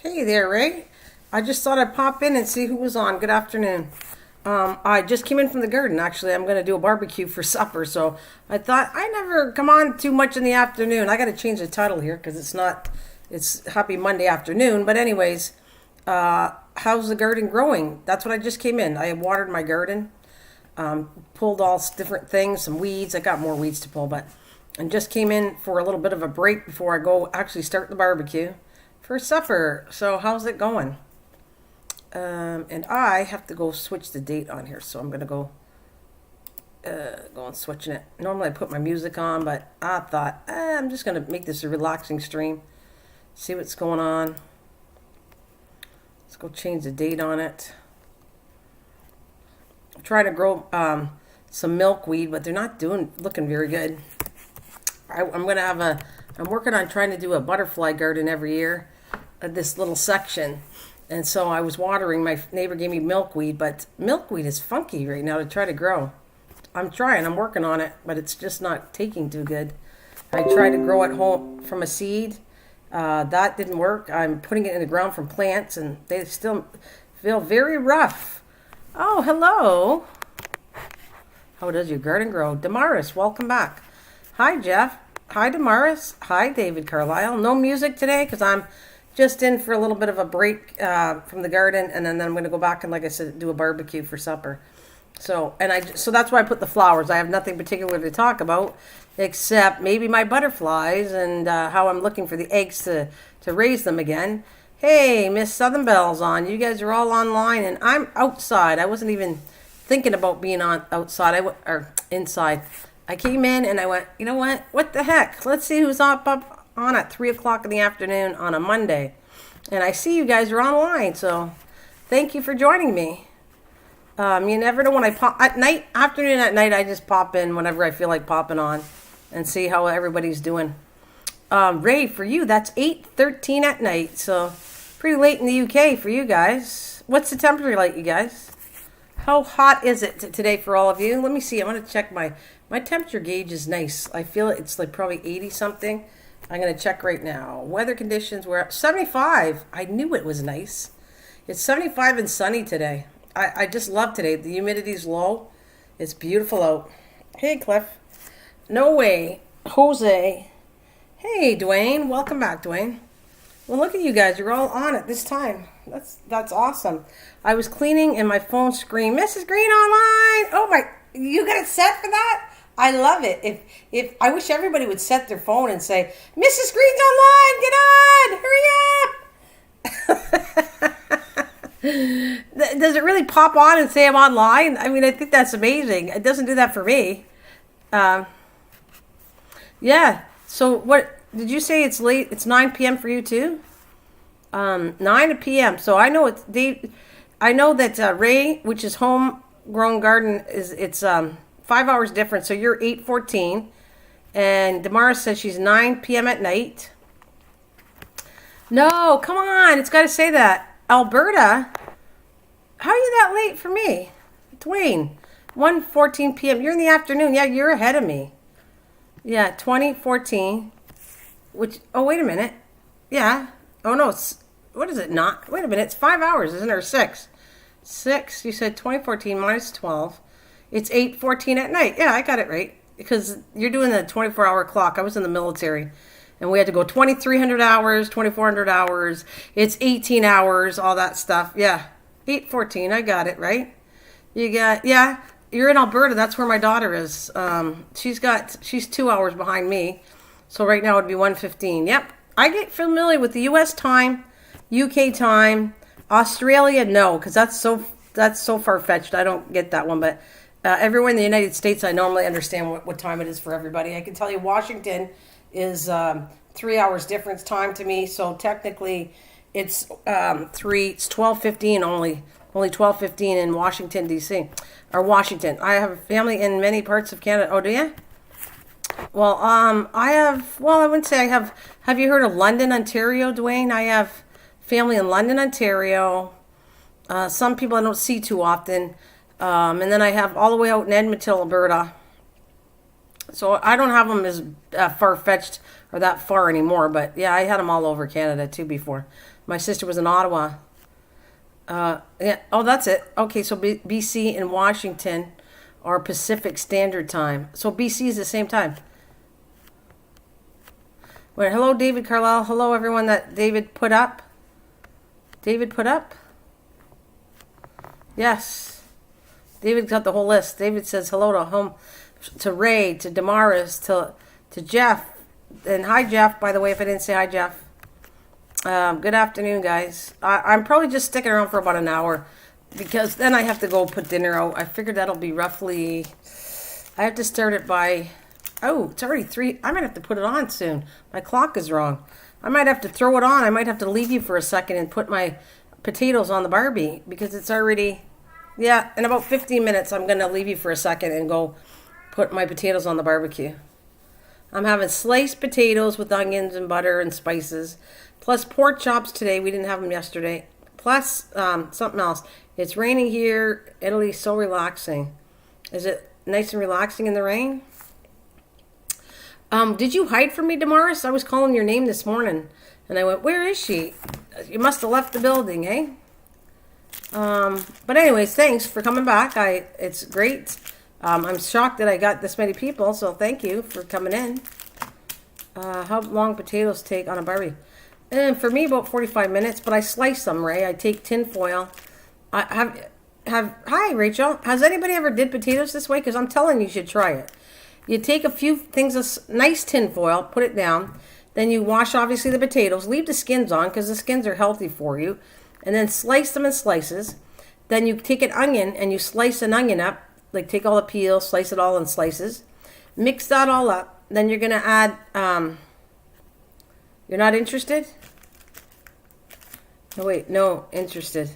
Hey there, Ray. I just thought I'd pop in and see who was on. Good afternoon. I just came in from the garden. Actually, I'm going to do a barbecue for supper, so I thought I never come on too much in the afternoon. I got to change the title here because it's not. It's Happy Monday afternoon. But anyways, how's the garden growing? That's what I just came in. I watered my garden, pulled all different things, some weeds. I got more weeds to pull, but and just came in for a little bit of a break before I go actually start the barbecue for supper. So how's it going? And I have to go switch the date on here, so I'm gonna go and switching it. Normally I put my music on, but I thought I'm just gonna make this a relaxing stream. See what's going on. Let's go change the date on it. I'm trying to grow some milkweed, but they're not looking very good. I'm working on trying to do a butterfly garden every year, this little section. And so I was watering. My neighbor gave me milkweed, but milkweed is funky right now to try to grow. I'm working on it, but it's just not taking too good. I tried to grow it home from a seed. That didn't work. I'm putting it in the ground from plants, and they still feel very rough. Oh, hello. How does your garden grow? Damaris, welcome back. Hi, Jeff. Hi, Damaris. Hi, David Carlisle. No music today because I'm just in for a little bit of a break from the garden, and then I'm going to go back and, like I said, do a barbecue for supper. So that's why I put the flowers. I have nothing particular to talk about except maybe my butterflies and how I'm looking for the eggs to raise them again. Hey, Miss Southern Bell's on. You guys are all online, and I'm outside. I wasn't even thinking about being outside or inside. I came in and I went, you know what? What the heck? Let's see who's up on at 3 o'clock in the afternoon on a Monday. And I see you guys are online, so thank you for joining me. You never know when I pop at night, afternoon at night, I just pop in whenever I feel like popping on and see how everybody's doing. Ray, for you, that's 8:13 at night, so pretty late in the UK for you guys. What's the temperature like, you guys? How hot is it today for all of you? Let me see. I want to check my temperature gauge is nice. I feel it's like probably 80 something. I'm going to check right now. Weather conditions were 75. I knew it was nice. It's 75 and sunny today. I just love today. The humidity's low. It's beautiful out. Hey, Cliff. No way. Jose. Hey, Dwayne. Welcome back, Dwayne. Well, look at you guys. You're all on at this time. That's awesome. I was cleaning and my phone screamed, Mrs. Green online. Oh, my. You got it set for that? I love it. If I wish everybody would set their phone and say, Mrs. Green's online, get on, hurry up. Does it really pop on and say I'm online? I mean, I think that's amazing. It doesn't do that for me. Yeah. So what did you say? It's late. It's 9 p.m. for you too. 9 p.m. So I know I know that Ray, which is homegrown garden, it's 5 hours different, so you're 8:14, and Damaris says she's 9 p.m. at night. No, come on, it's got to say that. Alberta, how are you that late for me? Dwayne, 1:14 p.m. You're in the afternoon. Yeah, you're ahead of me. Yeah, 2014, which, oh, wait a minute. Yeah, oh, no, what is it not? Wait a minute, it's 5 hours, isn't it, or 6? 6, you said 2014 minus 12. It's 8:14 at night. Yeah, I got it right. Because you're doing the 24-hour clock. I was in the military. And we had to go 2,300 hours, 2,400 hours. It's 18 hours, all that stuff. Yeah, 8:14. I got it right. Yeah, you're in Alberta. That's where my daughter is. She's 2 hours behind me. So right now it would be 1:15. Yep. I get familiar with the U.S. time, UK time, Australia, no, because that's so far-fetched. I don't get that one, but everywhere in the United States, I normally understand what time it is for everybody. I can tell you Washington is 3 hours difference time to me, so technically it's it's 12:15 only 12:15 in Washington, D.C., or Washington. I have family in many parts of Canada. Oh, do you? Well, I wouldn't say I have. Have you heard of London, Ontario, Dwayne? I have family in London, Ontario. Some people I don't see too often. And then I have all the way out in Edmonton, Alberta. So I don't have them as far-fetched or that far anymore. But yeah, I had them all over Canada too before. My sister was in Ottawa. Yeah. Oh, that's it. Okay, so BC and Washington are Pacific Standard Time. So BC is the same time. Wait, hello, David Carlisle. Hello, everyone that David put up. David put up? Yes. David got the whole list. David says hello to Ray, to Damaris, to Jeff. And hi, Jeff, by the way, if I didn't say hi, Jeff. Good afternoon, guys. I'm probably just sticking around for about an hour because then I have to go put dinner out. I figured that'll be roughly... I have to start it by... Oh, it's already 3. I might have to put it on soon. My clock is wrong. I might have to throw it on. I might have to leave you for a second and put my potatoes on the Barbie because it's already... Yeah, in about 15 minutes, I'm going to leave you for a second and go put my potatoes on the barbecue. I'm having sliced potatoes with onions and butter and spices, plus pork chops today. We didn't have them yesterday. Plus something else. It's raining here. Italy's so relaxing. Is it nice and relaxing in the rain? Did you hide from me, Damaris? I was calling your name this morning, and I went, where is she? You must have left the building, eh? But anyways, thanks for coming back. It's great. I'm shocked that I got this many people, so thank you for coming in. How long potatoes take on a Barbie? And for me, about 45 minutes, but I slice them, Ray. I take tin foil. Hi, Rachel. Has anybody ever did potatoes this way? Because I'm telling you should try it. You take a few things of nice tin foil, put it down. Then you wash, obviously, the potatoes. Leave the skins on because the skins are healthy for you. And then slice them in slices. Then you take an onion and you slice an onion up. Like take all the peel, slice it all in slices. Mix that all up. Then you're going to add... You're not interested? No, wait. No, interested.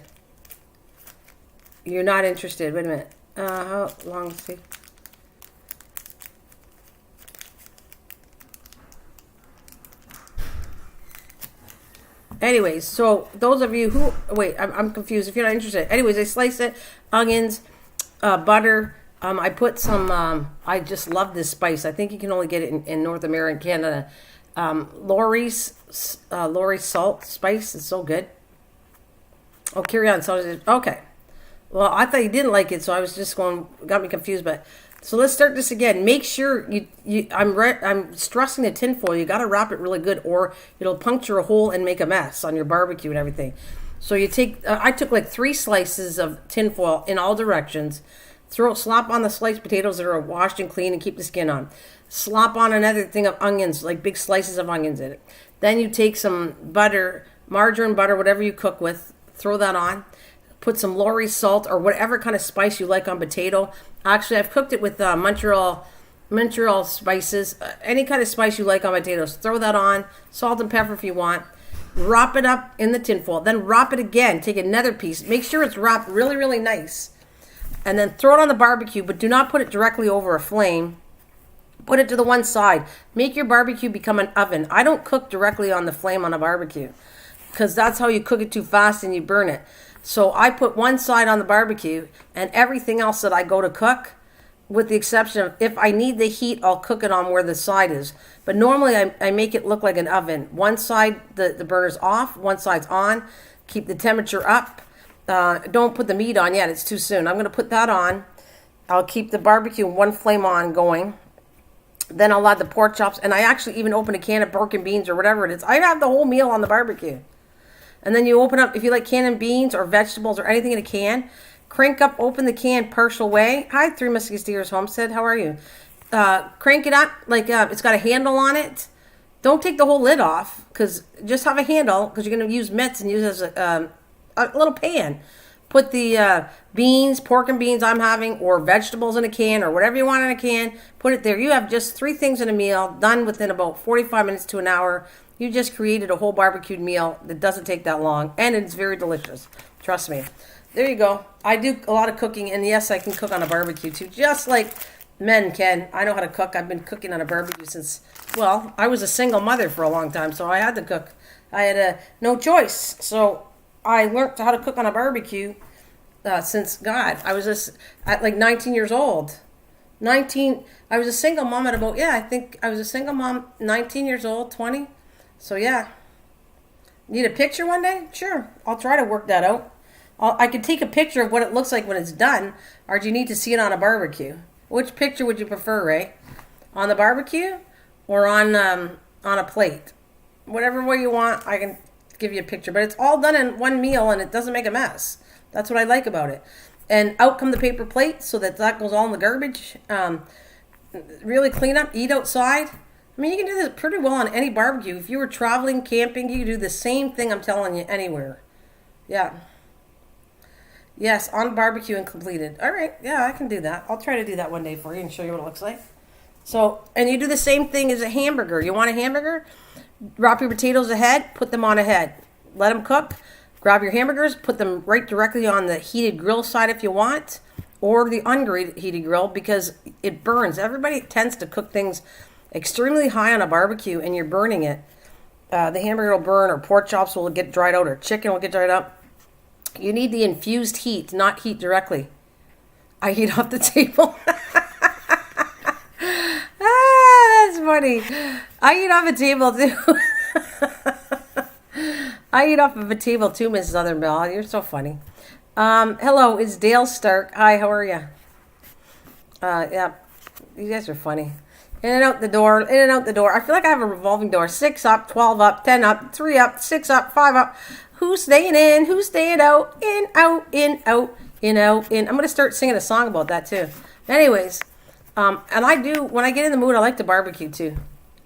You're not interested. Wait a minute. How long does it take? Anyways, so those of you who... Wait, I'm confused. If you're not interested. Anyways, I slice it. Onions, butter. I put some... I just love this spice. I think you can only get it in North America and Canada. Lori's salt spice is so good. Oh, carry on. So, okay. Well, I thought you didn't like it, so I was just going... Got me confused, but... So let's start this again. Make sure I'm stressing the tinfoil. You got to wrap it really good, or it'll puncture a hole and make a mess on your barbecue and everything. So you take. I took like 3 slices of tinfoil in all directions. Slap on the sliced potatoes that are washed and clean and keep the skin on. Slap on another thing of onions, like big slices of onions in it. Then you take some butter, margarine, butter, whatever you cook with. Throw that on. Put some Lori's salt or whatever kind of spice you like on potato. Actually, I've cooked it with Montreal spices. Any kind of spice you like on potatoes. Throw that on. Salt and pepper if you want. Wrap it up in the tinfoil. Then wrap it again. Take another piece. Make sure it's wrapped really, really nice. And then throw it on the barbecue, but do not put it directly over a flame. Put it to the one side. Make your barbecue become an oven. I don't cook directly on the flame on a barbecue because that's how you cook it too fast and you burn it. So I put one side on the barbecue and everything else that I go to cook, with the exception of if I need the heat, I'll cook it on where the side is. But normally I make it look like an oven. One side, the burner's off, one side's on. Keep the temperature up. Don't put the meat on yet, it's too soon. I'm going to put that on. I'll keep the barbecue one flame on going. Then I'll add the pork chops. And I actually even open a can of pork and beans or whatever it is. I have the whole meal on the barbecue. And then you open up, if you like canned beans or vegetables or anything in a can, crank up, open the can partial way. Hi, Three Musketeers Homestead. How are you? Crank it up like it's got a handle on it. Don't take the whole lid off, because just have a handle, because you're going to use mitts and use it as a little pan. Put the beans, pork and beans I'm having, or vegetables in a can, or whatever you want in a can. Put it there. You have just 3 things in a meal, done within about 45 minutes to an hour. You just created a whole barbecued meal that doesn't take that long, and it's very delicious. Trust me. There you go. I do a lot of cooking, and yes, I can cook on a barbecue too, just like men can. I know how to cook. I've been cooking on a barbecue since, well, I was a single mother for a long time, so I had to cook. I had no choice. So I learned how to cook on a barbecue since, God, I was just at like 19 years old. 19, I was a single mom at about, yeah, I think I was a single mom, 19 years old, 20. So yeah. Need a picture one day? Sure. I'll try to work that out. I could take a picture of what it looks like when it's done, or do you need to see it on a barbecue? Which picture would you prefer, Ray? On the barbecue or on a plate? Whatever way you want, I can give you a picture. But it's all done in one meal and it doesn't make a mess. That's what I like about it. And out come the paper plates so that goes all in the garbage. Really clean up, eat outside. I mean, you can do this pretty well on any barbecue. If you were traveling, camping, you can do the same thing, I'm telling you, anywhere. Yeah. Yes, on barbecue and completed. All right, yeah, I can do that. I'll try to do that one day for you and show you what it looks like. So, and you do the same thing as a hamburger. You want a hamburger? Drop your potatoes ahead, put them on ahead. Let them cook. Grab your hamburgers, put them right directly on the heated grill side if you want, or the unheated grill because it burns. Everybody tends to cook things extremely high on a barbecue and you're burning it. The hamburger will burn, or pork chops will get dried out, or chicken will get dried up. You need the infused heat, not heat directly. I heat off the table. That's funny. I eat off a table too. I eat off of a table too, Mrs. Otherbell. You're so funny. Hello, it's Dale Stark. Hi, how are you? Yeah, you guys are funny. In and out the door, in and out the door. I feel like I have a revolving door. 6 up, 12 up, 10 up, 3 up, 6 up, 5 up. Who's staying in? Who's staying out? In, out, in, out, in, out, in. I'm going to start singing a song about that too. Anyways, and I do, when I get in the mood, I like to barbecue too.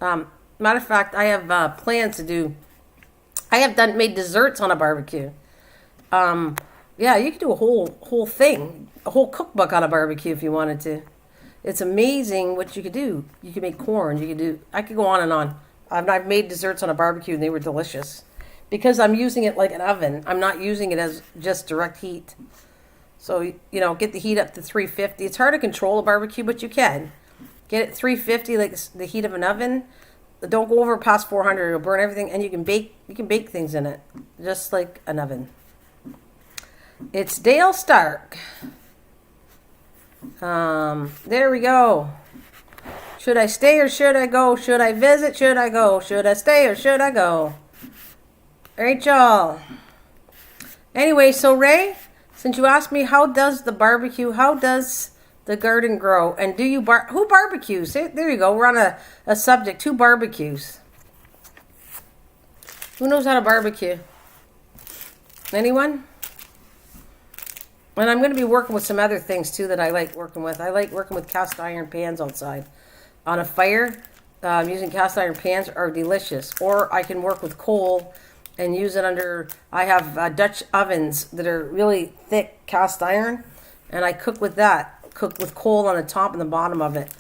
Matter of fact, I have plans to do, made desserts on a barbecue. Yeah, you could do a whole thing, a whole cookbook on a barbecue if you wanted to. It's amazing what you could do. You could make corn. I could go on and on. I've made desserts on a barbecue and they were delicious. Because I'm using it like an oven. I'm not using it as just direct heat. So, get the heat up to 350. It's hard to control a barbecue, but you can. Get it 350, like the heat of an oven. Don't go over past 400. It'll burn everything. And you can bake things in it. Just like an oven. It's Dale Stark. There we go. Should I stay or should I go? Should I visit? Should I go? Should I stay or should I go? Rachel. Anyway, so Ray, since you asked me how does the garden grow? And do you who barbecues? There you go. We're on a subject. Who barbecues? Who knows how to barbecue? Anyone? And I'm going to be working with some other things too that I like working with. I like working with cast iron pans outside. On a fire, using cast iron pans are delicious. Or I can work with coal and use it under, I have Dutch ovens that are really thick cast iron. And I cook with that. Cook with coal on the top and the bottom of it.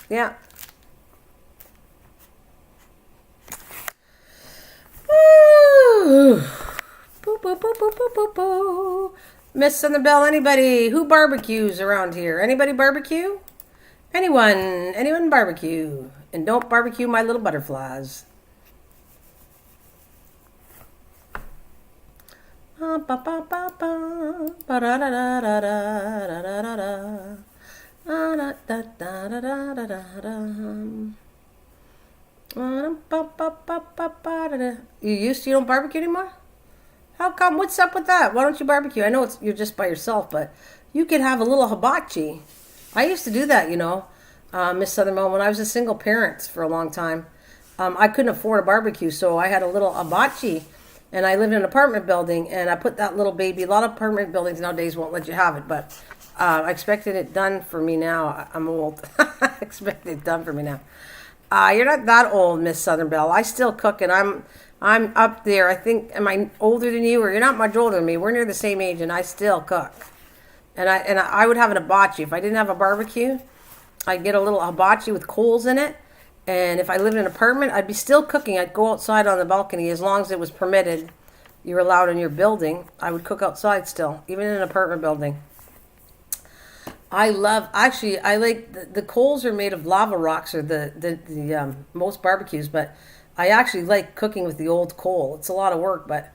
Yeah. Woo! Boo, boo, boo, boo, boo, boo, boo. Miss on the bell, anybody? Who barbecues around here? Anybody barbecue? Anyone barbecue? And don't barbecue my little butterflies. You don't barbecue anymore? How come? What's up with that? Why don't you barbecue? I know you're just by yourself, but you could have a little hibachi. I used to do that, Miss Sutherland, when I was a single parent for a long time. I couldn't afford a barbecue, so I had a little hibachi, and I lived in an apartment building, and I put that little baby. A lot of apartment buildings nowadays won't let you have it, but I expected it done for me now. I'm old. I expected it done for me now. You're not that old, Miss Southern Belle. I still cook, and I'm up there. I think, am I older than you? Or you're not much older than me. We're near the same age, and I still cook. And I would have an hibachi. If I didn't have a barbecue, I'd get a little hibachi with coals in it. And if I lived in an apartment, I'd be still cooking. I'd go outside on the balcony as long as it was permitted. You're allowed in your building. I would cook outside still, even in an apartment building. I like, the coals are made of lava rocks, or the most barbecues, but I actually like cooking with the old coal. It's a lot of work, but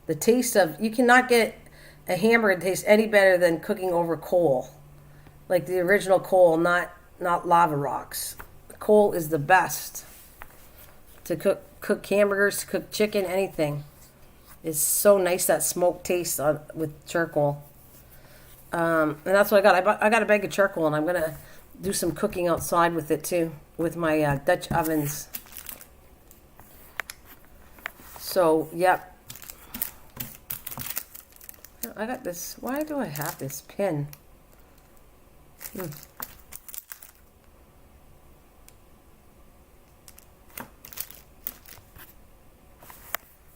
the taste of, you cannot get a hamburger to taste any better than cooking over coal. like the original coal, not lava rocks. Coal is the best to cook hamburgers, to cook chicken, anything. It's so nice, that smoke taste with charcoal. And that's what I got. I got a bag of charcoal, and I'm gonna do some cooking outside with it too, with my Dutch ovens. So, yep. I got this. Why do I have this pin?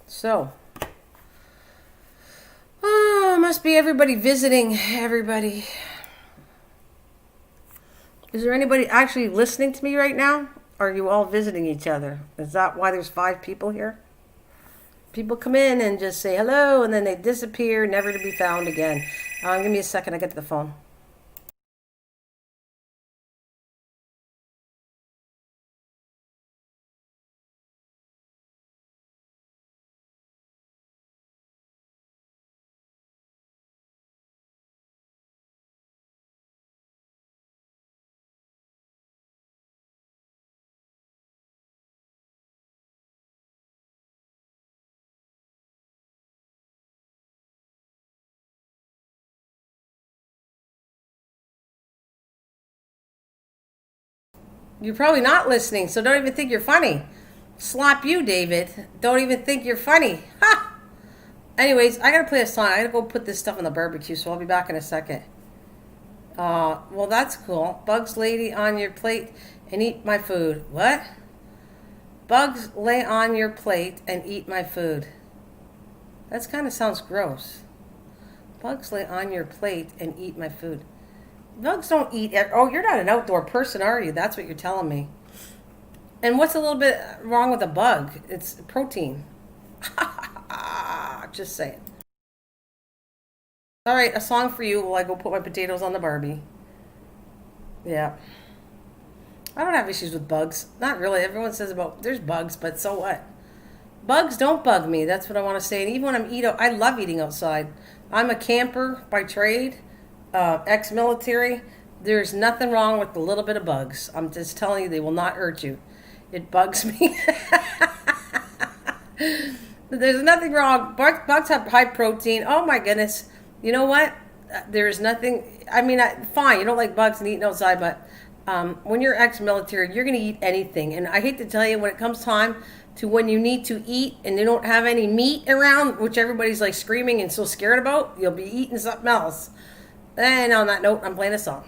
So, must be everybody visiting everybody. Is there anybody actually listening to me right now? Or are you all visiting each other? Is that why there's 5 people here? People come in and just say hello, and then they disappear, never to be found again. Give me a second, I get to the phone. You're probably not listening, so don't even think you're funny. Slap you, David. Don't even think you're funny. Ha! Anyways, I gotta play a song. I gotta go put this stuff on the barbecue, so I'll be back in a second. Well, that's cool. Bugs lady on your plate and eat my food. What? Bugs lay on your plate and eat my food. That kind of sounds gross. Bugs lay on your plate and eat my food. Bugs don't eat. Oh, you're not an outdoor person, are you? That's what you're telling me. And what's a little bit wrong with a bug? It's protein. Just saying. All right, a song for you while I go put my potatoes on the Barbie. Yeah. I don't have issues with bugs. Not really. Everyone says there's bugs, but so what? Bugs don't bug me. That's what I want to say. And even when I love eating outside. I'm a camper by trade, ex-military. There's nothing wrong with a little bit of bugs. I'm just telling you, they will not hurt you. It bugs me. There's nothing wrong. Bugs have high protein. Oh my goodness. You know what? There's nothing. I mean, fine. You don't like bugs and eating outside, but when you're ex-military, you're going to eat anything. And I hate to tell you, when it comes time to when you need to eat and they don't have any meat around, which everybody's like screaming and so scared about, you'll be eating something else. And on that note, I'm playing a song.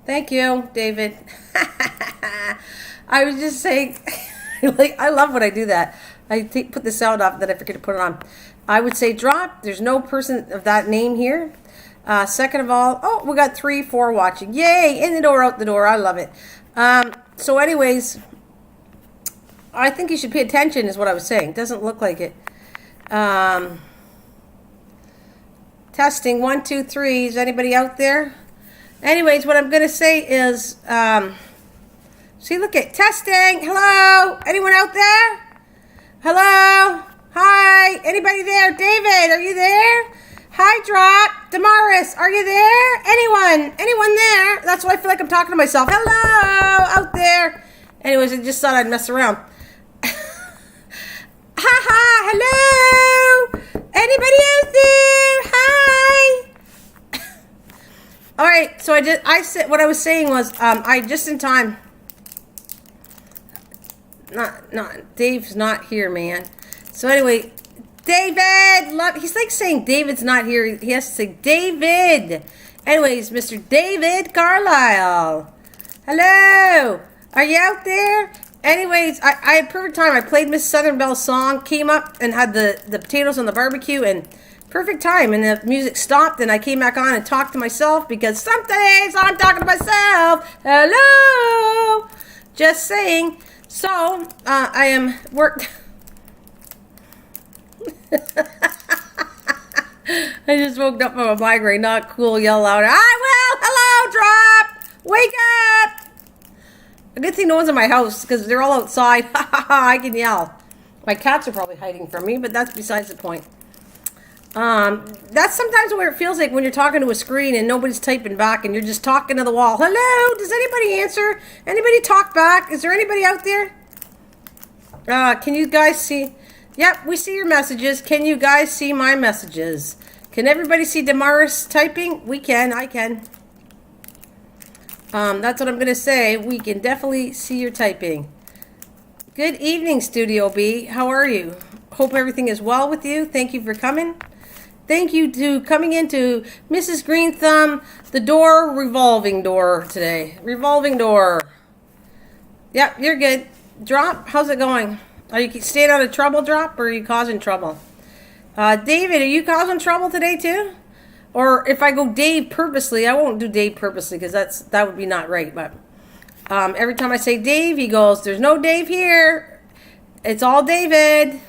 Thank you, David. I was just saying, like, I love when I do that. Put the sound off, then I forget to put it on. I would say drop. There's no person of that name here. Second of all, oh, we got 3, 4 watching. Yay! In the door, out the door. I love it. So anyways, I think you should pay attention is what I was saying. It doesn't look like it. Testing 1, 2, 3. Is anybody out there? Anyways, what I'm going to say is, see, look at testing. Hello? Anyone out there? Hello? Hi? Anybody there? David, are you there? Hi, Drop. Damaris, are you there? Anyone? Anyone there? That's why I feel like I'm talking to myself. Hello? Out there? Anyways, I just thought I'd mess around. Ha, hello? Anybody out there? Hi? All right, so I said what I was saying was I just in time. Not Dave's not here, man. So anyway, David, he's like saying David's not here. He has to say David. Anyways, Mr. David Carlisle. Hello. Are you out there? Anyways, I had perfect time. I played Miss Southern Belle's song, came up and had the potatoes on the barbecue, and perfect time. And the music stopped, and I came back on and talked to myself because some days I'm talking to myself. Hello. Just saying. So, I am worked. I just woke up from a migraine. Not cool. Yell louder. I will. Hello, Drop. Wake up. A good thing no one's in my house because they're all outside. I can yell. My cats are probably hiding from me, but that's besides the point. That's sometimes where it feels like when you're talking to a screen and nobody's typing back and you're just talking to the wall. Hello? Does anybody answer? Anybody talk back? Is there anybody out there? Can you guys see? Yep, we see your messages. Can you guys see my messages? Can everybody see Damaris typing? We can. I can. That's what I'm going to say. We can definitely see your typing. Good evening, Studio B. How are you? Hope everything is well with you. Thank you for coming. Thank you to coming into Mrs. Green Thumb, the door, revolving door today. Revolving door. Yep, you're good. Drop, how's it going? Are you staying out of trouble, Drop, or are you causing trouble? David, are you causing trouble today too? Or if I go Dave purposely, I won't do Dave purposely because that would be not right. But every time I say Dave, he goes, there's no Dave here. It's all David.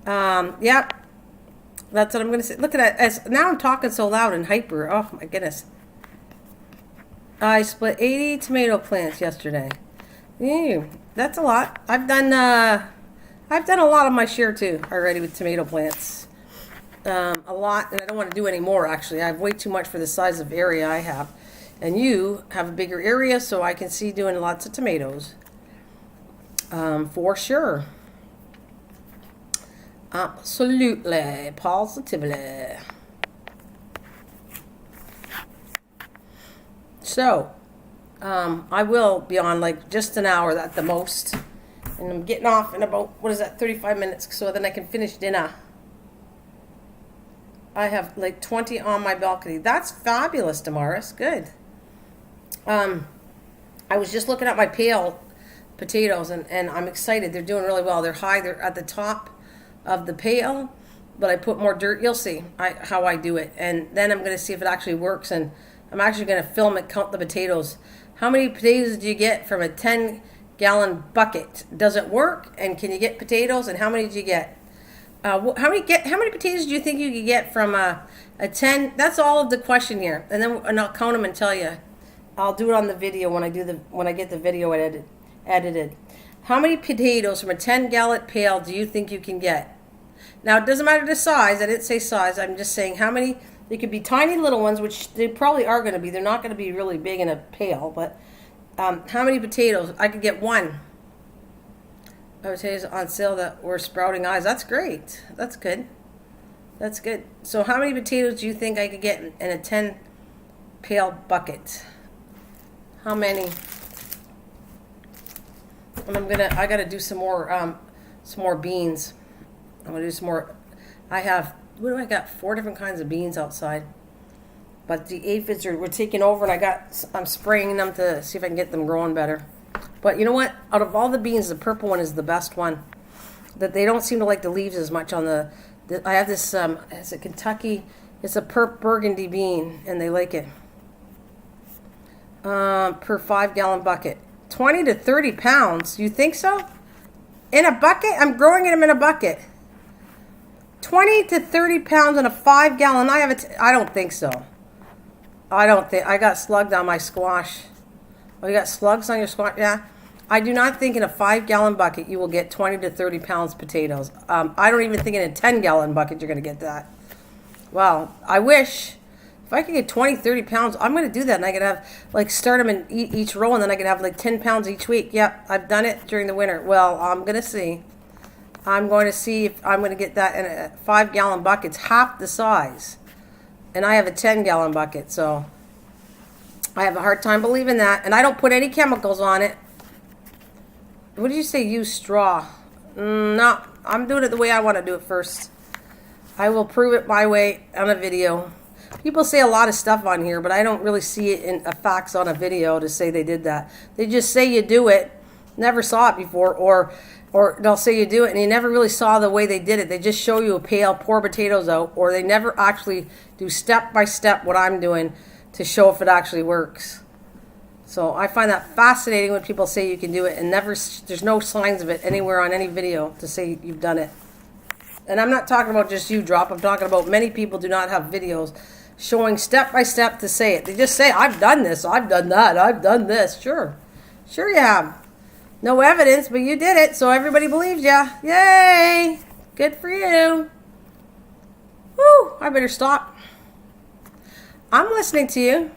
Yep. That's what I'm going to say. Look at that. Now I'm talking so loud and hyper. Oh, my goodness. I split 80 tomato plants yesterday. Ew, that's a lot. I've done a lot of my share, too, already with tomato plants. A lot, and I don't want to do any more, actually. I have way too much for the size of area I have. And you have a bigger area, so I can see doing lots of tomatoes. For sure. Absolutely. Positively. So, I will be on like just an hour at the most. And I'm getting off in about, 35 minutes, so then I can finish dinner. I have like 20 on my balcony. That's fabulous, Damaris. Good. I was just looking at my pale potatoes, and I'm excited. They're doing really well. They're high. They're at the top of the pail, but I put more dirt. You'll see how I do it, and then I'm going to see if it actually works, and I'm actually going to film it, count the potatoes. How many potatoes do you get from a 10-gallon bucket? Does it work, and can you get potatoes, and how many did you get? How many potatoes do you think you could get from a 10? That's all of the question here, and I'll count them and tell you. I'll do it on the video when I get the video edited. How many potatoes from a 10-gallon pail do you think you can get? Now, it doesn't matter the size. I didn't say size. I'm just saying how many. They could be tiny little ones, which they probably are going to be. They're not going to be really big in a pail, but how many potatoes? I could get one. Potatoes on sale that were sprouting eyes. That's great. That's good. That's good. So how many potatoes do you think I could get in a 10-pail bucket? How many? And I gotta do some more beans. I'm gonna do some more. What do I got? 4 different kinds of beans outside. But the aphids were taking over, and I'm spraying them to see if I can get them growing better. But you know what? Out of all the beans, the purple one is the best one. That they don't seem to like the leaves as much on the I have this, it's a Kentucky, it's a burgundy bean, and they like it. Per 5 gallon bucket. 20 to 30 pounds. You think so? In a bucket? I'm growing them in a bucket. 20 to 30 pounds in a 5 gallon. I don't think so. I got slugged on my squash. Oh, you got slugs on your squash? Yeah. I do not think in a 5 gallon bucket you will get 20 to 30 pounds potatoes. I don't even think in a 10 gallon bucket you're going to get that. Well, I wish. If I could get 20, 30 pounds, I'm going to do that. And I could have, start them in each row, and then I could have 10 pounds each week. Yep, I've done it during the winter. Well, I'm going to see. I'm going to see if I'm going to get that in a 5 gallon bucket. It's half the size. And I have a 10 gallon bucket, so I have a hard time believing that. And I don't put any chemicals on it. What did you say? Use straw? No, I'm doing it the way I want to do it first. I will prove it my way on a video. People say a lot of stuff on here, but I don't really see it in facts on a video to say they did that. They just say you do it. Never saw it before, or they'll say you do it and you never really saw the way they did it. They just show you a pail, pour potatoes out, or they never actually do step by step what I'm doing to show if it actually works. So I find that fascinating when people say you can do it and there's no signs of it anywhere on any video to say you've done it. And I'm not talking about just you, Drop. I'm talking about many people do not have videos showing step by step to say it. They just say, I've done this, I've done that, I've done this. Sure you have. No evidence, but you did it, so everybody believes you. Yay! Good for you. Whew, I better stop. I'm listening to you.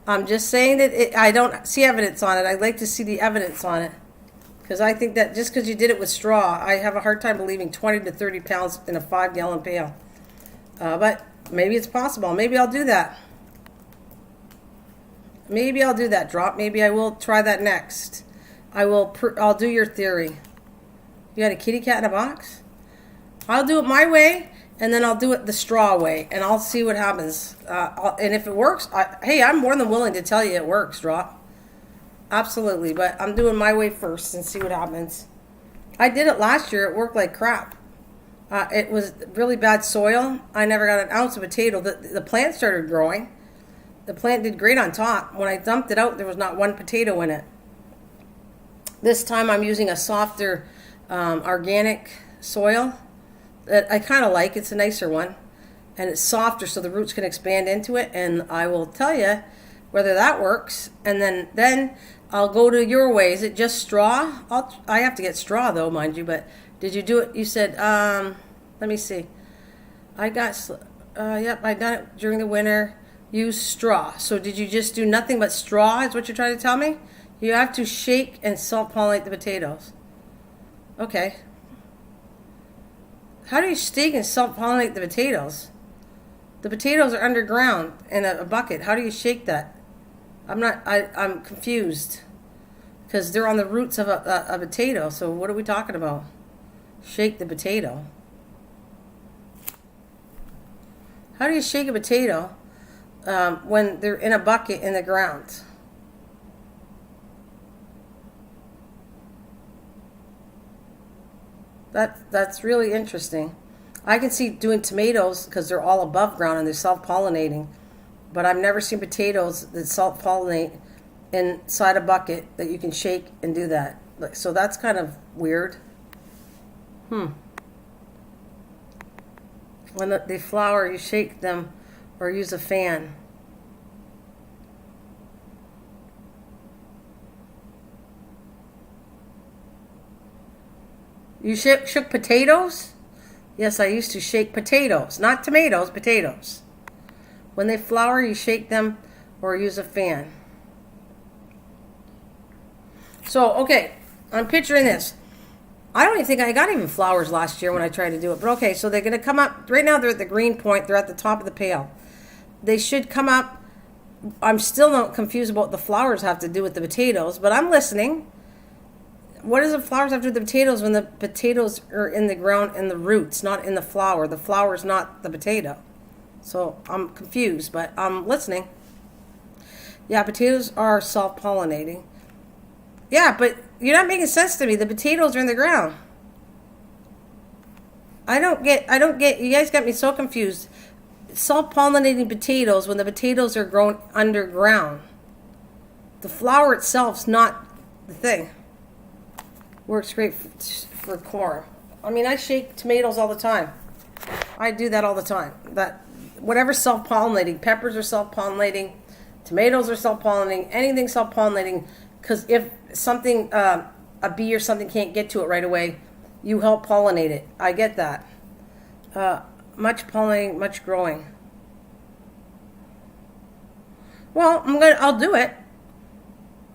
I'm just saying that I don't see evidence on it. I'd like to see the evidence on it. Because I think that just because you did it with straw, I have a hard time believing 20 to 30 pounds in a 5 gallon pail. But maybe it's possible. Maybe I'll do that. Maybe I'll do that, Drop. Maybe I will try that next. I'll do your theory. You got a kitty cat in a box? I'll do it my way, and then I'll do it the straw way, and I'll see what happens. And if it works, hey, I'm more than willing to tell you it works, Drop. Absolutely, but I'm doing my way first and see what happens. I did it last year. It worked like crap. It was really bad soil. I never got an ounce of potato. The plant started growing. The plant did great on top. When I dumped it out, there was not one potato in it. This time I'm using a softer organic soil that I kind of like. It's a nicer one. And it's softer so the roots can expand into it. And I will tell you whether that works. And then I'll go to your way. Is it just straw? I have to get straw though, mind you. But did you do it? You said, let me see. I got, yep, I done it during the winter. Use straw. So did you just do nothing but straw is what you're trying to tell me? You have to shake and salt pollinate the potatoes. Okay. How do you shake and salt pollinate the potatoes? The potatoes are underground in a bucket. How do you shake that? I'm confused. Because they're on the roots of a potato. So what are we talking about? Shake the potato. How do you shake a potato when they're in a bucket in the ground? That's really interesting. I can see doing tomatoes because they're all above ground and they're self-pollinating. But I've never seen potatoes that self-pollinate inside a bucket that you can shake and do that. So that's kind of weird. When they flower, you shake them or use a fan. You shook potatoes? Yes, I used to shake potatoes. Not tomatoes, potatoes. When they flower, you shake them or use a fan. So, okay, I'm picturing this. I don't even think I got even flowers last year when I tried to do it. But okay, so they're going to come up. Right now they're at the green point. They're at the top of the pail. They should come up. I'm still not confused about what the flowers have to do with the potatoes, but I'm listening. What does the flowers have to do with the potatoes when the potatoes are in the ground and the roots, not in the flower? The flower is not the potato. So I'm confused, but I'm listening. Yeah, potatoes are self-pollinating. Yeah, but you're not making sense to me. The potatoes are in the ground. I don't get, you guys got me so confused. Self-pollinating potatoes when the potatoes are grown underground. The flour itself's not the thing. Works great for corn. I mean, I shake tomatoes all the time. I do that all the time. That whatever's self-pollinating, peppers are self-pollinating, tomatoes are self-pollinating, anything self-pollinating. Because if something, a bee or something can't get to it right away, you help pollinate it. I get that. Much pollinating, much growing. Well, I'll do it.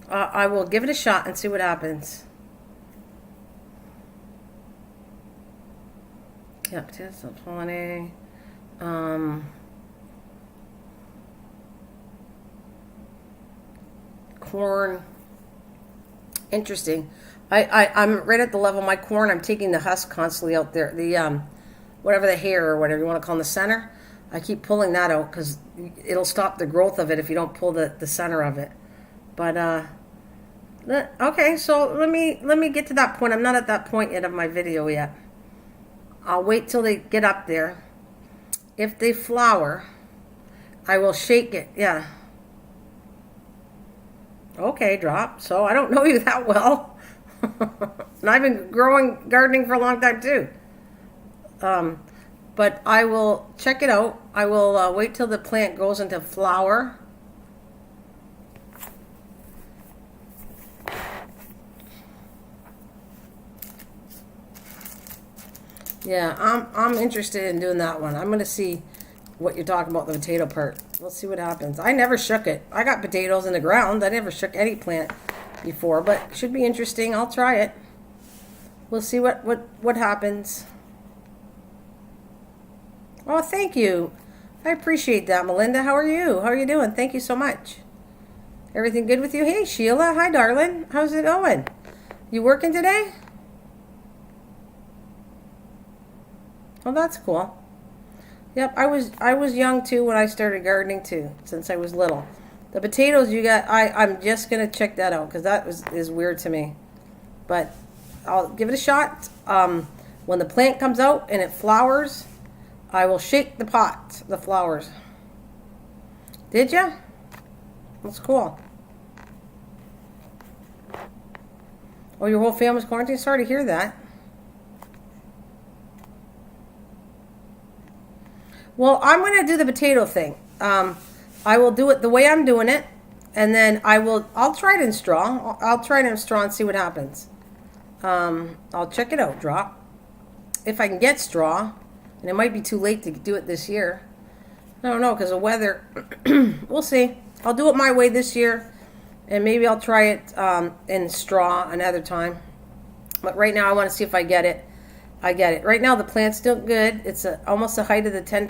I will give it a shot and see what happens. Yeah, potatoes self-pollinating. Corn. Interesting. I'm right at the level of my corn. I'm taking the husk constantly out there. The whatever the hair or whatever you want to call in the center. I keep pulling that out because it'll stop the growth of it if you don't pull the center of it. But okay, so let me get to that point. I'm not at that point yet of my video yet. I'll wait till they get up there. If they flower, I will shake it. Yeah. Okay, drop. So I don't know you that well. And I've been gardening for a long time too. But I will check it out. I will wait till the plant goes into flower. Yeah, I'm interested in doing that one. I'm going to see what you're talking about, the potato part. We'll see what happens. I never shook it. I got potatoes in the ground. I never shook any plant before, but it should be interesting. I'll try it. We'll see what happens. Oh, thank you. I appreciate that, Melinda. How are you? How are you doing? Thank you so much. Everything good with you? Hey, Sheila. Hi, darling. How's it going? You working today? Oh, that's cool. Yep, I was young too when I started gardening too, since I was little. The potatoes you got, I'm just gonna check that out because that is weird to me, but I'll give it a shot. When the plant comes out and it flowers, I will shake the flowers. Did ya? That's cool. Oh, your whole family's quarantined? Sorry to hear that. Well, I'm going to do the potato thing. I will do it the way I'm doing it, and then I'll try it in straw. I'll try it in straw and see what happens. I'll check it out, drop. If I can get straw, and it might be too late to do it this year. I don't know, because of weather. We'll see. I'll do it my way this year, and maybe I'll try it in straw another time. But right now I want to see if I get it. I get it. Right now the plant's still good. It's almost the height of the 10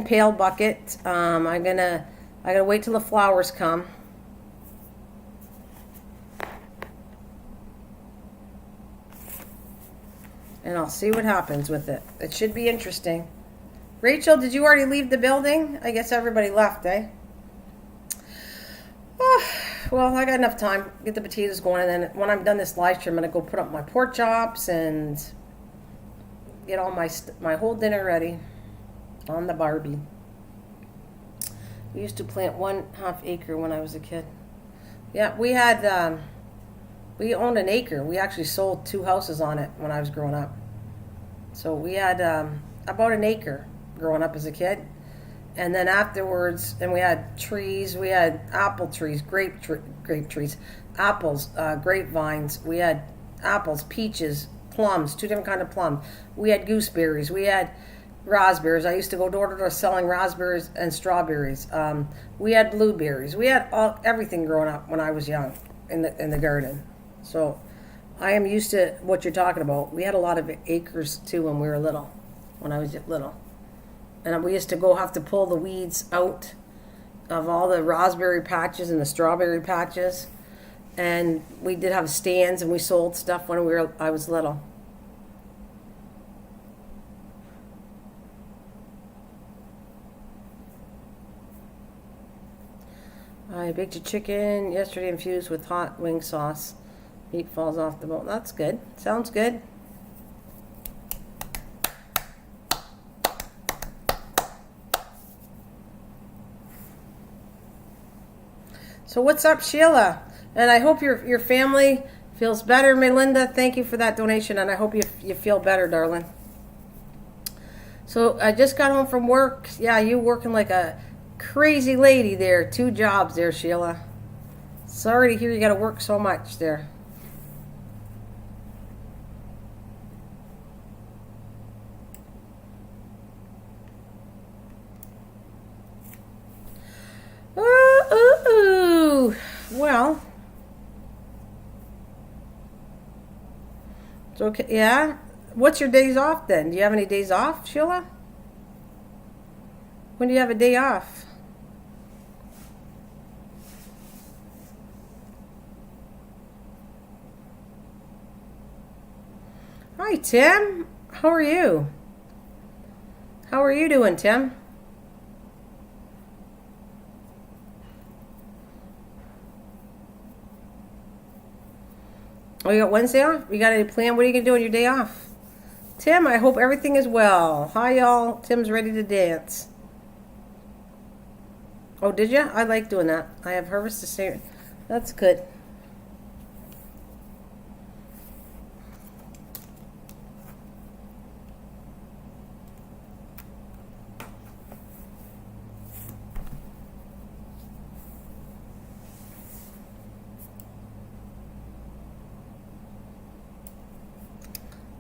pail bucket. I gotta wait till the flowers come. And I'll see what happens with it. It should be interesting. Rachel, did you already leave the building? I guess everybody left, eh? Oh, well, I got enough time. Get the potatoes going, and then when I'm done this live stream, I'm gonna go put up my pork chops and get all my whole dinner ready on the Barbie. We used to plant 1/2 acre when I was a kid. Yeah, we had we owned an acre. We actually sold 2 houses on it when I was growing up. So we had about an acre growing up as a kid. And then afterwards, and we had trees. We had apple trees, grape trees, apples, grapevines. We had apples, peaches, plums, 2 different kinds of plums. We had gooseberries. We had raspberries. I used to go door to door selling raspberries and strawberries. We had blueberries. We had everything growing up when I was young in the garden. So I am used to what you're talking about. We had a lot of acres too when we were little, when I was little. And we used to have to pull the weeds out of all the raspberry patches and the strawberry patches. And we did have stands and we sold stuff when I was little. I baked a chicken yesterday infused with hot wing sauce. Meat falls off the bone. That's good. Sounds good. So what's up, Sheila? And I hope your family feels better, Melinda. Thank you for that donation, and I hope you feel better, darling. So I just got home from work. Yeah, you working like a crazy lady there. 2 jobs there, Sheila. Sorry to hear you got to work so much there. Ooh. Well, it's okay. Yeah. What's your days off then? Do you have any days off, Sheila? When do you have a day off? Hi, Tim. How are you? How are you doing, Tim? Oh, you got Wednesday off? You got any plan? What are you going to do on your day off? Tim, I hope everything is well. Hi, y'all. Tim's ready to dance. Oh, did you? I like doing that. I have harvest to say. That's good.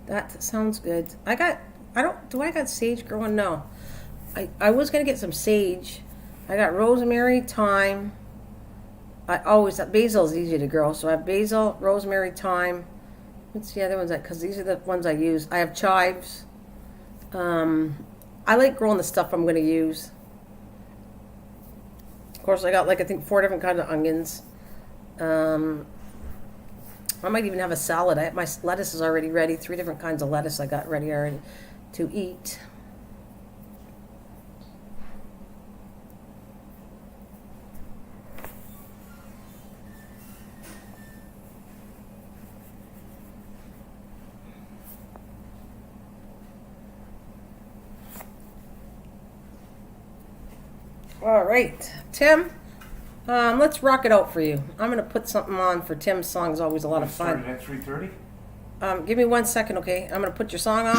That sounds good. I got sage growing? No. I was going to get some sage. I got rosemary, thyme. Basil's easy to grow. So I have basil, rosemary, thyme. What's the other ones? Because these are the ones I use. I have chives. I like growing the stuff I'm going to use. Of course, I got I think 4 different kinds of onions. I might even have a salad. My lettuce is already ready. 3 different kinds of lettuce I got ready already to eat. All right, Tim. Let's rock it out for you. I'm going to put something on for Tim's song. Is always a lot of fun. Started at 3:30. Give me 1 second, okay? I'm going to put your song on.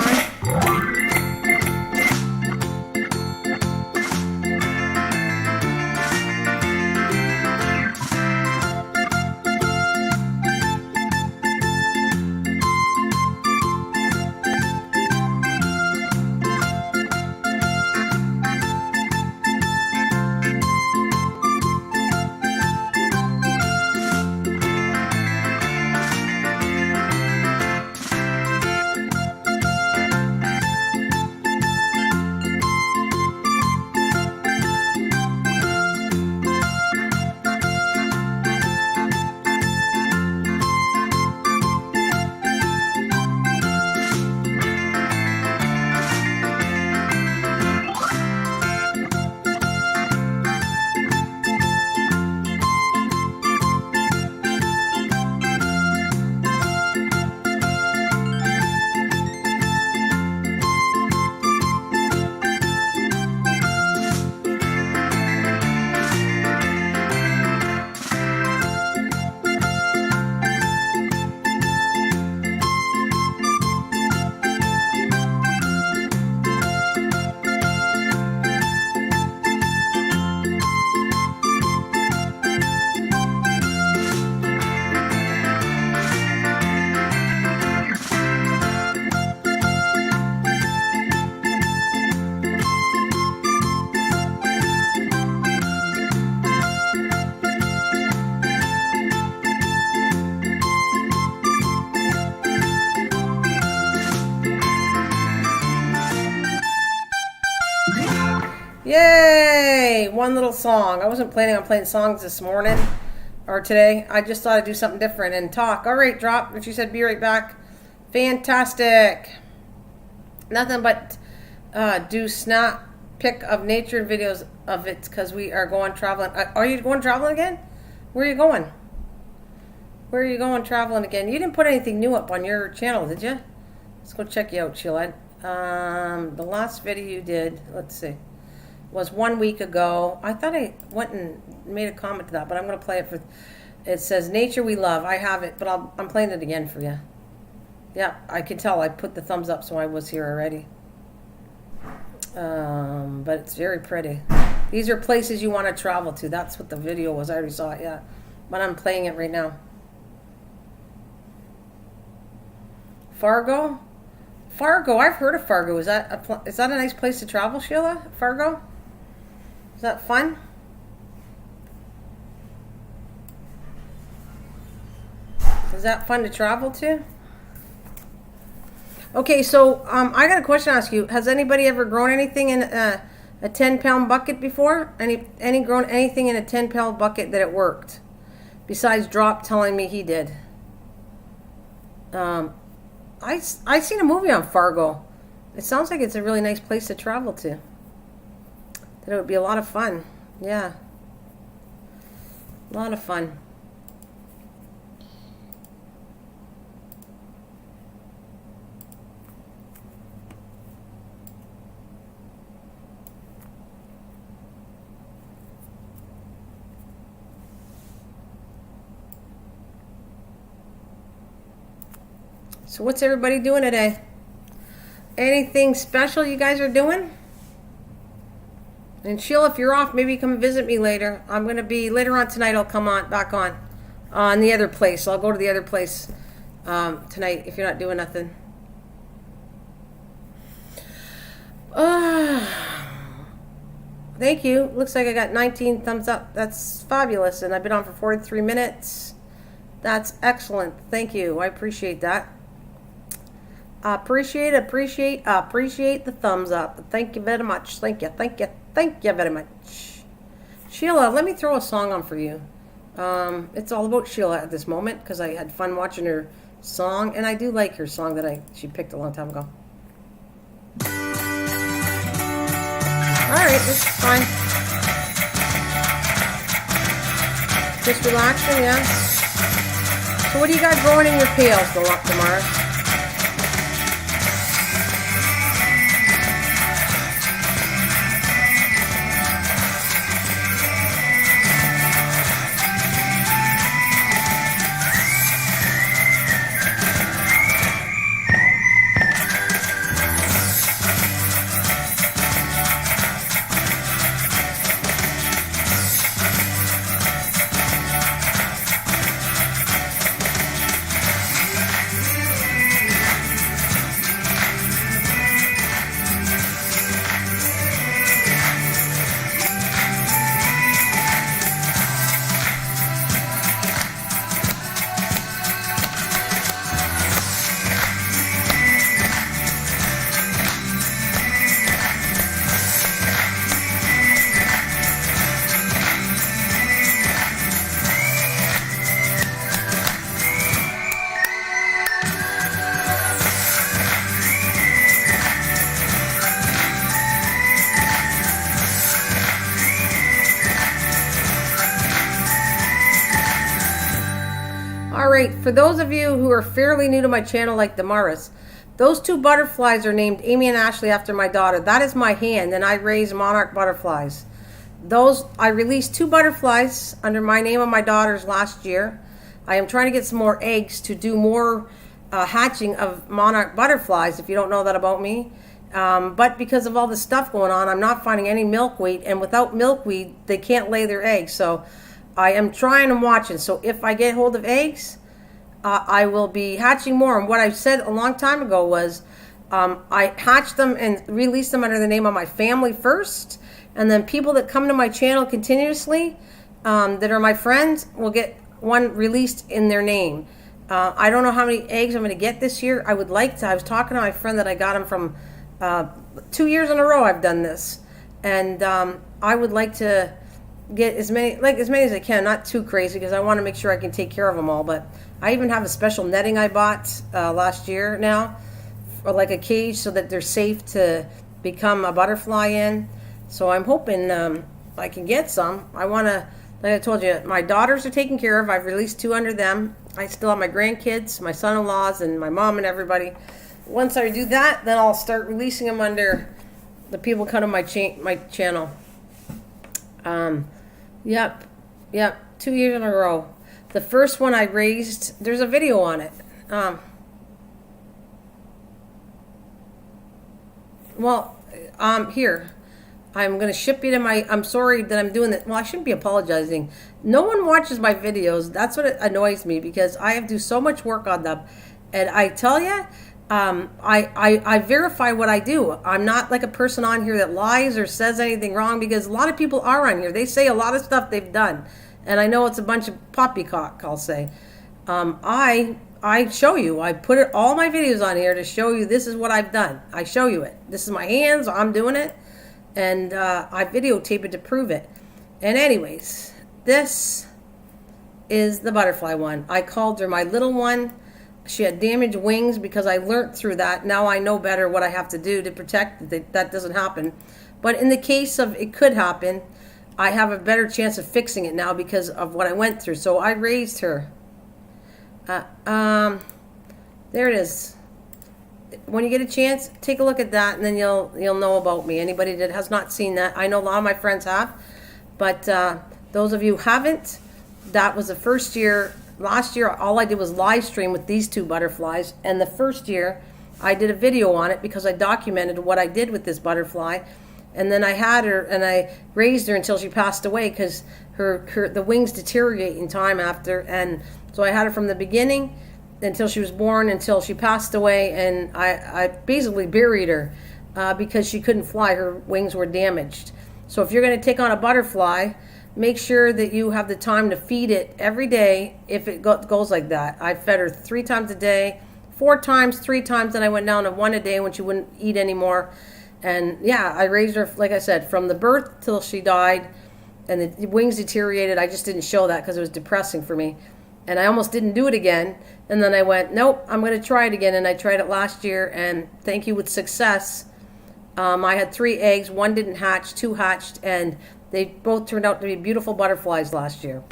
Yay! One little song. I wasn't planning on playing songs this morning or today. I just thought I'd do something different and talk. All right, drop. And she said, be right back. Fantastic. Nothing but do snap pic of nature and videos of it because we are going traveling. Are you going traveling again? Where are you going? Where are you going traveling again? You didn't put anything new up on your channel, did you? Let's go check you out, Sheila. The last video you did, let's see, was 1 week ago. I thought I went and made a comment to that, but I'm going to play it for. It says Nature We Love. I have it, but I'm playing it again for you. Yeah, I can tell. I put the thumbs up, so I was here already. But it's very pretty. These are places you want to travel to. That's what the video was. I already saw it, yeah. But I'm playing it right now. Fargo? Fargo, I've heard of Fargo. Is that a nice place to travel, Sheila? Fargo? Is that fun? Is that fun to travel to? Okay, so I got a question to ask you. Has anybody ever grown anything in a 10-pound bucket before? Any grown anything in a 10-pound bucket that it worked? Besides Drop telling me he did. I seen a movie on Fargo. It sounds like it's a really nice place to travel to. That it would be a lot of fun. Yeah. A lot of fun. So what's everybody doing today? Anything special you guys are doing? And Sheila, if you're off, maybe come visit me later. I'm going to be, later on tonight, I'll come back on the other place. I'll go to the other place tonight if you're not doing nothing. Thank you. Looks like I got 19 thumbs up. That's fabulous. And I've been on for 43 minutes. That's excellent. Thank you. I appreciate that. Appreciate the thumbs up. Thank you very much. Thank you very much. Sheila, let me throw a song on for you. It's all about Sheila at this moment because I had fun watching her song, and I do like her song that she picked a long time ago. Alright, this is fine. Just relaxing, yeah? So what do you got growing in your pails, Damaris? For those of you who are fairly new to my channel like Damaris, those two butterflies are named Amy and Ashley after my daughter. That is my hand, and I raise monarch butterflies. I released 2 butterflies under my name and my daughter's last year. I am trying to get some more eggs to do more hatching of monarch butterflies, if you don't know that about me. But because of all the stuff going on, I'm not finding any milkweed, and without milkweed, they can't lay their eggs. So I am trying and watching. So if I get hold of eggs, I will be hatching more. And what I said a long time ago was I hatch them and release them under the name of my family first. And then people that come to my channel continuously that are my friends will get one released in their name. I don't know how many eggs I'm going to get this year. I would like to. I was talking to my friend that I got them from 2 years in a row I've done this. And I would like to get as many as I can, not too crazy because I want to make sure I can take care of them all. But I even have a special netting I bought last year now, or like a cage so that they're safe to become a butterfly in. So I'm hoping I can get some. I want to, like I told you, my daughters are taken care of. I've released 2 under them. I still have my grandkids, my son-in-laws, and my mom and everybody. Once I do that, then I'll start releasing them under the people come to my channel. Yep, 2 years in a row. The first one I raised, there's a video on it. Here. I'm going to ship you to I'm sorry that I'm doing that. Well, I shouldn't be apologizing. No one watches my videos. That's what annoys me because I have to do so much work on them. And I tell you, I verify what I do. I'm not like a person on here that lies or says anything wrong because a lot of people are on here. They say a lot of stuff they've done. And I know it's a bunch of poppycock, I'll say. I show you. I put all my videos on here to show you this is what I've done. I show you it. This is my hands. I'm doing it. And I videotape it to prove it. And anyways, this is the butterfly one. I called her my little one. She had damaged wings because I learned through that. Now I know better what I have to do to protect that doesn't happen. But in the case of it could happen, I have a better chance of fixing it now because of what I went through. So I raised her. There it is. When you get a chance, take a look at that, and then you'll know about me. Anybody that has not seen that, I know a lot of my friends have, but those of you who haven't, that was the first year. Last year, all I did was live stream with these 2 butterflies, and the first year, I did a video on it because I documented what I did with this butterfly, and then I had her and I raised her until she passed away because the wings deteriorate in time after, and so I had her from the beginning until she was born, until she passed away, and I basically buried her because she couldn't fly. Her wings were damaged. So if you're going to take on a butterfly, make sure that you have the time to feed it every day if it goes like that. I fed her 3 times a day, 4 times, 3 times, then I went down to 1 a day when she wouldn't eat anymore. And yeah, I raised her, like I said, from the birth till she died, and the wings deteriorated. I just didn't show that because it was depressing for me. And I almost didn't do it again. And then I went, nope, I'm going to try it again. And I tried it last year, and thank you, with success. I had 3 eggs. 1 didn't hatch, 2 hatched, and they both turned out to be beautiful butterflies last year.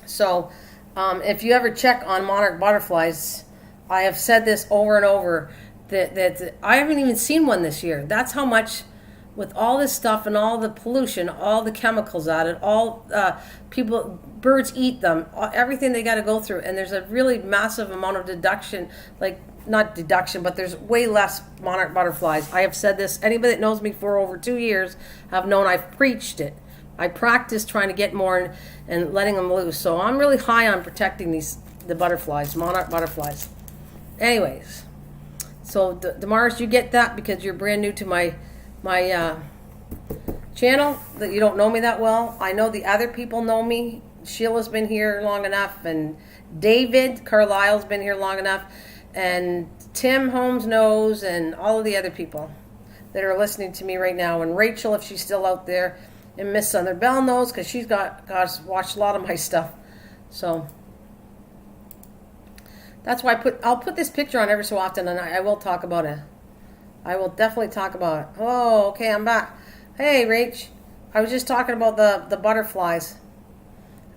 So if you ever check on monarch butterflies, I have said this over and over, that I haven't even seen one this year. That's how much, with all this stuff and all the pollution, all the chemicals added, all birds eat them, everything they got to go through, and there's a really massive amount of not deduction, but there's way less monarch butterflies. I have said this. Anybody that knows me for over 2 years have known I've preached it. I practiced trying to get more and letting them loose. So I'm really high on protecting the butterflies, monarch butterflies. Anyways, so Damaris, you get that because you're brand new to my channel, that you don't know me that well. I know the other people know me. Sheila's been here long enough, and David Carlisle's been here long enough, and Tim Holmes knows, and all of the other people that are listening to me right now, and Rachel, if she's still out there, and Miss Bell knows because she's got watched a lot of my stuff. So that's why I'll put this picture on every so often, and I will talk about it. I will definitely talk about it. Oh, okay, I'm back. Hey, Rach. I was just talking about the butterflies.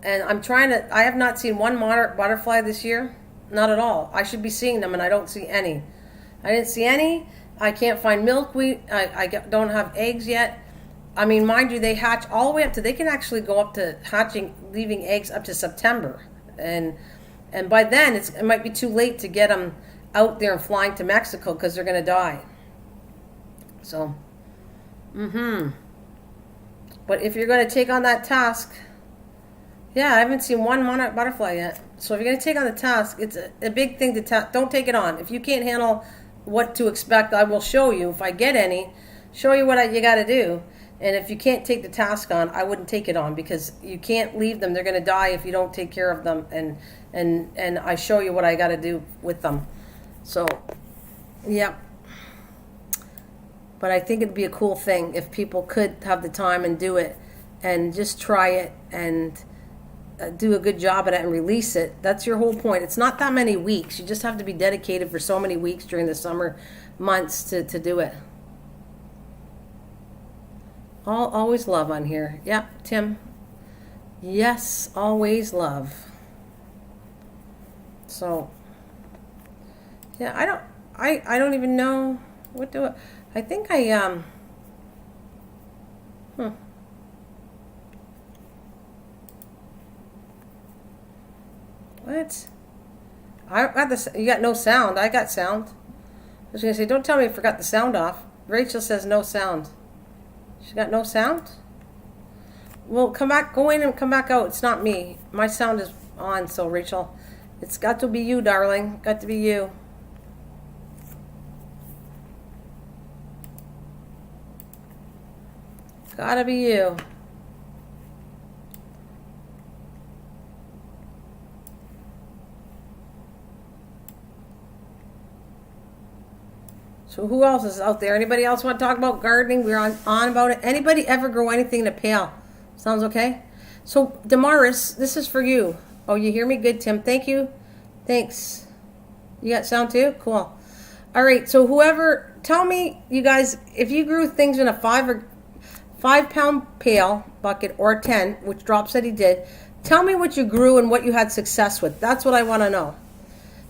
And I have not seen one monarch butterfly this year. Not at all. I should be seeing them, and I don't see any. I didn't see any. I can't find milkweed. I don't have eggs yet. I mean, mind you, they hatch all the way up to, they can actually go up to hatching, leaving eggs up to September. And by then, it might be too late to get them out there and flying to Mexico because they're going to die. So, But if you're going to take on that task, yeah, I haven't seen one monarch butterfly yet. So if you're going to take on the task, it's a big thing to don't take it on. If you can't handle what to expect, I will show you. If I get any, show you what you got to do. And if you can't take the task on, I wouldn't take it on because you can't leave them. They're going to die if you don't take care of them. And I show you what I got to do with them. So, yeah. But I think it'd be a cool thing if people could have the time and do it and just try it and do a good job at it and release it. That's your whole point. It's not that many weeks. You just have to be dedicated for so many weeks during the summer months to do it. Always love on here. Yeah, Tim. Yes, always love. So, yeah, I don't even know what do I think what? I got this. You got no sound. I got sound. I was gonna say, don't tell me I forgot the sound off. Rachel says no sound. She got no sound? Well, come back, go in and come back out. It's not me. My sound is on, so Rachel, it's got to be you, darling. Got to be you. Gotta be you. So who else is out there? Anybody else want to talk about gardening? We're on about it. Anybody ever grow anything in a pail? Sounds okay? So Damaris, this is for you. Oh, you hear me? Good, Tim. Thank you. Thanks. You got sound too? Cool. All right. So whoever, tell me, you guys, if you grew things in a 5-pound pail bucket or 10, which Drop said he did, tell me what you grew and what you had success with. That's what I want to know.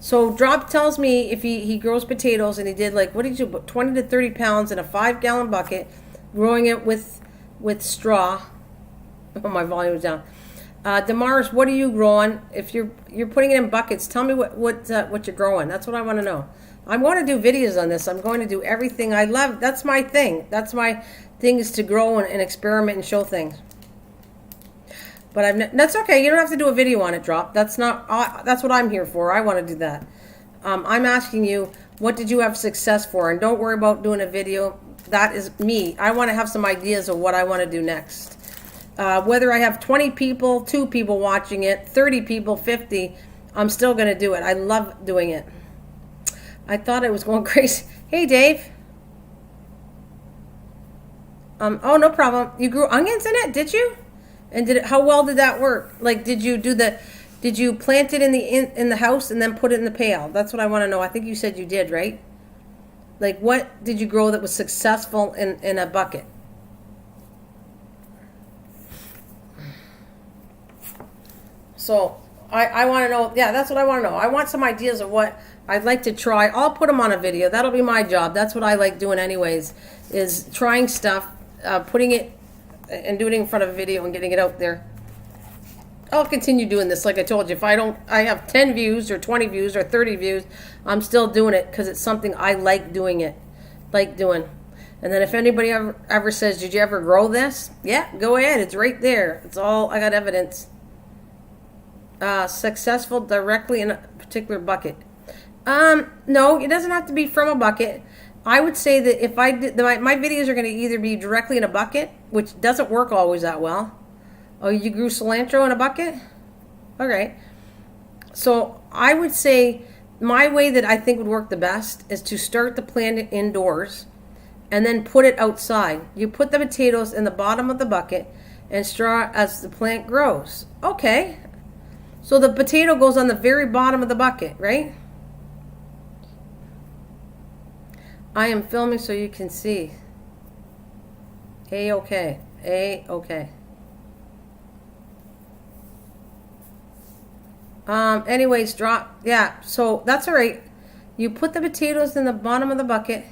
So Drop tells me if he grows potatoes and he did like, what did you do, 20 to 30 pounds in a 5-gallon bucket, growing it with straw. Oh, my volume's down. Damaris, what are you growing? If you're putting it in buckets, tell me what you're growing. That's what I want to know. I'm going to do videos on this. I'm going to do everything I love. That's my thing. That's my thing, is to grow and experiment and show things. But that's okay. You don't have to do a video on it, Drop. That's what I'm here for. I want to do that. I'm asking you, what did you have success for? And don't worry about doing a video. That is me. I want to have some ideas of what I want to do next. Whether I have 20 people, 2 people watching it, 30 people, 50, I'm still going to do it. I love doing it. I thought I was going crazy. Hey, Dave. Oh, no problem. You grew onions in it, did you? And how well did that work? Like, did you plant it in the house and then put it in the pail? That's what I want to know. I think you said you did, right? Like, what did you grow that was successful in a bucket? So I want to know. Yeah, that's what I want to know. I want some ideas of what I'd like to try. I'll put them on a video. That'll be my job. That's what I like doing anyways, is trying stuff, putting it and doing it in front of a video and getting it out there. I'll continue doing this. Like I told you, if I have 10 views or 20 views or 30 views, I'm still doing it because it's something I like doing it. And then if anybody ever says, did you ever grow this? Yeah, go ahead. It's right there. It's all, I got evidence. Successful directly in a particular bucket. No, it doesn't have to be from a bucket. I would say that if I did, my videos are going to either be directly in a bucket, which doesn't work always that well. Oh, you grew cilantro in a bucket? Okay. So I would say my way that I think would work the best is to start the plant indoors and then put it outside. You put the potatoes in the bottom of the bucket and straw as the plant grows. Okay. So the potato goes on the very bottom of the bucket, right? I am filming so you can see. A-okay. A-okay. Anyways, Drop. Yeah, so that's all right. You put the potatoes in the bottom of the bucket.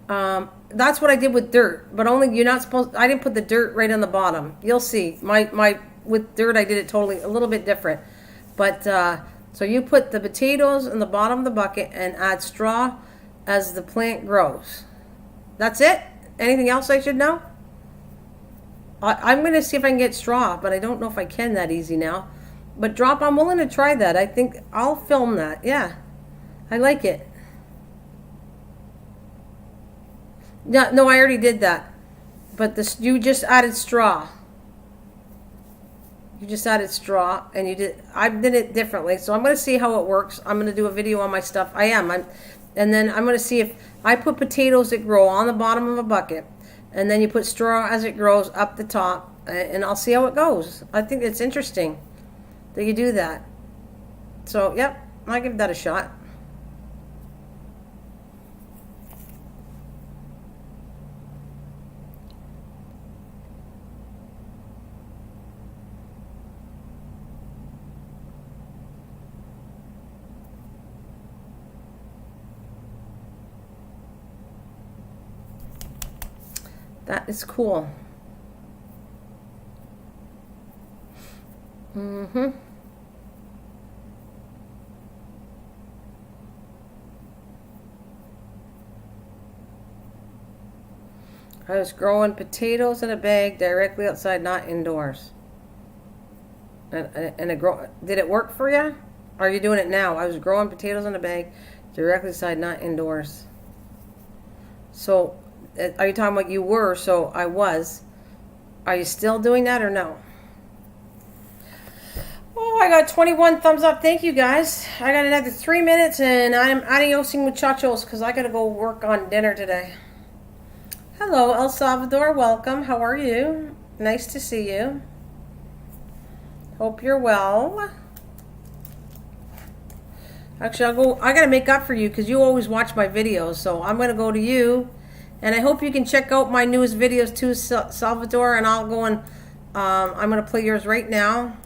That's what I did with dirt, but only you're not supposed. I didn't put the dirt right on the bottom. You'll see. My with dirt, I did it totally a little bit different. But so you put the potatoes in the bottom of the bucket and add straw as the plant grows. That's it? Anything else I should know? I'm going to see if I can get straw, but I don't know if I can that easy now. But Drop, I'm willing to try that. I think I'll film that. Yeah. I like it. Yeah, no, I already did that. But you just added straw. You just added straw, and I did it differently. So I'm going to see how it works. I'm going to do a video on my stuff. And then I'm going to see if I put potatoes that grow on the bottom of a bucket, and then you put straw as it grows up the top, and I'll see how it goes. I think it's interesting that you do that. So, yep, I'll give that a shot. That is cool. Mm-hmm. I was growing potatoes in a bag directly outside, not indoors. And did it work for you? Are you doing it now? I was growing potatoes in a bag directly outside, not indoors. So, are you talking about you were? So I was. Are you still doing that or no? Oh, I got 21 thumbs up. Thank you, guys. I got another 3 minutes, and I'm adiosing muchachos because I got to go work on dinner today. Hello, El Salvador. Welcome. How are you? Nice to see you. Hope you're well. Actually, I got to make up for you because you always watch my videos. So I'm going to go to you. And I hope you can check out my newest videos too, Salvador. And I'll go and I'm going to play yours right now.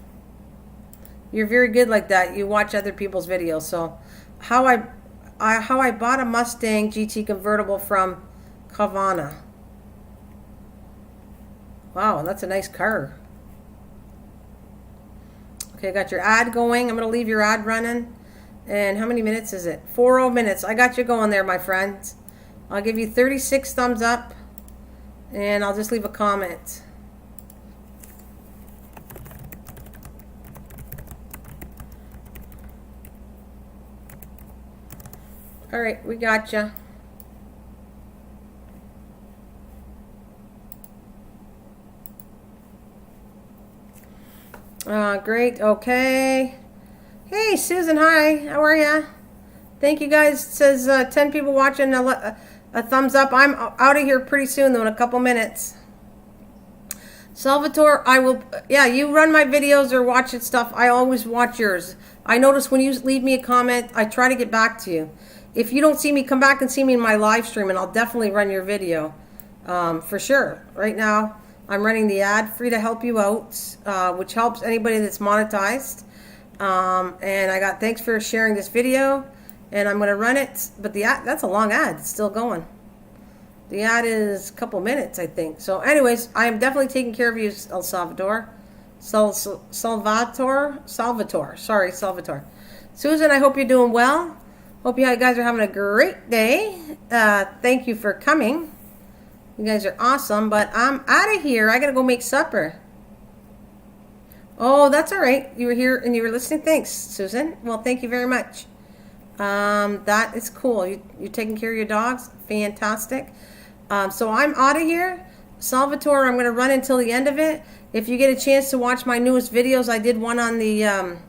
You're very good like that. You watch other people's videos. So how I bought a Mustang GT convertible from Havana. Wow, that's a nice car. Okay, I got your ad going. I'm going to leave your ad running. And how many minutes is it? 40 minutes. I got you going there, my friends. I'll give you 36 thumbs up. And I'll just leave a comment. All right, we got you. Great. Okay. Hey, Susan. Hi. How are ya? Thank you, guys. It says 10 people watching. A thumbs up. I'm out of here pretty soon, though, in a couple minutes. Salvatore, I will. Yeah, you run my videos or watch it stuff. I always watch yours. I notice when you leave me a comment, I try to get back to you. If you don't see me, come back and see me in my live stream, and I'll definitely run your video for sure. Right now, I'm running the ad free to help you out, which helps anybody that's monetized. And I got thanks for sharing this video, and I'm going to run it. But the ad, that's a long ad. It's still going. The ad is a couple minutes, I think. So anyways, I am definitely taking care of you, El Salvador. Salvatore. Sorry, Salvatore. Susan, I hope you're doing well. Hope you guys are having a great day. Thank you for coming. You guys are awesome, but I'm out of here. I got to go make supper. Oh, that's all right. You were here and you were listening. Thanks, Susan. Well, thank you very much. That is cool. You're taking care of your dogs. Fantastic. So I'm out of here. Salvatore, I'm going to run until the end of it. If you get a chance to watch my newest videos, I did one on the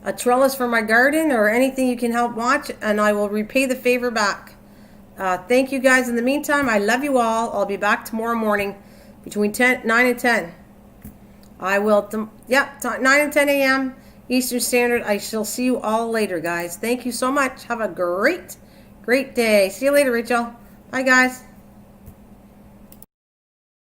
a trellis for my garden or anything you can help watch, and I will repay the favor back. Thank you guys. In the meantime, I love you all. I'll be back tomorrow morning between 9 and 10. I will, 9 and 10 a.m. Eastern Standard. I shall see you all later, guys. Thank you so much. Have a great day. See you later, Rachel. Bye, guys.